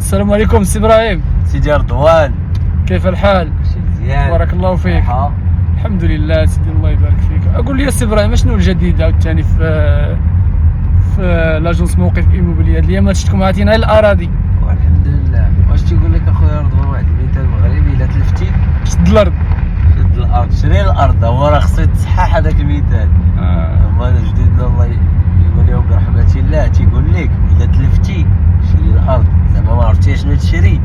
السلام عليكم سي ابراهيم. سيدي رضوان، كيف الحال؟ ماشي مزيان؟ بارك الله فيك. الحمد لله سيدي، الله يبارك فيك. اقول لي سي ابراهيم، شنو الجديد عاوتاني في لاجونس موقف ايموبيليا؟ هاد الايامات شفتكم عاطينا غير الاراضي. والحمد لله. واش تيقول لك اخويا رضوان، واحد المثال مغربي، الا تلفتي شد الارض. شد الارض، شري الارض. هو راه خصو يتصحح هذاك المثال. هما جدودنا الله يقول لهم برحمة الله، تيقول لك الا تلفتي شري الارض. زعما ما عرفتي شنو تشري،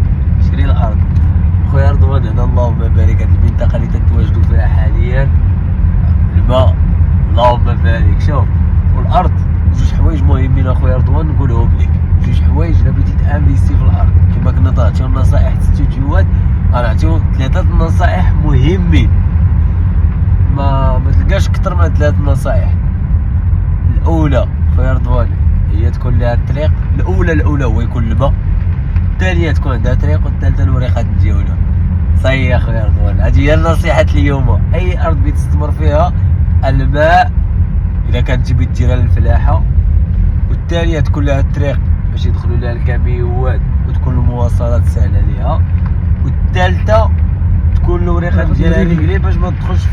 شري الارض. خويا رضوان، هنا اللهم بارك، هاد المنطقه اللي تتواجدوا فيها حاليا، الماء اللهم بارك. شوف، والارض جوج حوايج مهمين اخويا رضوان نقولهم لك. جوج حوايج الا بغيتي تانفيستي في الارض، كما كنا تعطيو نصائح استوديوهات، غنعطيو 3 نصائح مهمين. ما تلقاش اكثر من 3 نصائح. الاولى خويا رضوان هي تكون لها الطريق. الاولى هو يكون الماء. الثانيه تكون عندها طريق، والثالثه الوريقات ديالها. صحيح يا خويا رضوان، هذه هي النصيحه اليوم. اي ارض بغيتي تستثمر فيها، الماء اذا كانت تبي ديرها للفلاحه، والثانيه تكون لها الطريق باش يدخلوا لها الكاميوات وتكون المواصلات سهله ليها، والثالثه تكون الوريقات ديالها رجلي باش ما تدخلش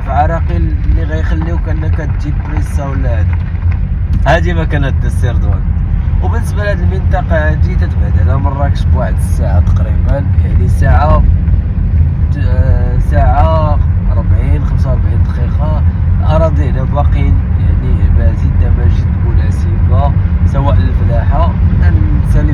في عراقيل اللي غيخليوك انك تجيب بريسا ولا هذا. هذه مكانة السي رضوان. وبالنسبه لهذه المنطقه هذه تتبعد على مراكش بواحد الساعه تقريبا، يعني ساعه 40 45 دقيقه. الاراضي هنا باقيين يعني بهذه الدماجد مناسبه سواء للفلاحه. الانسان اللي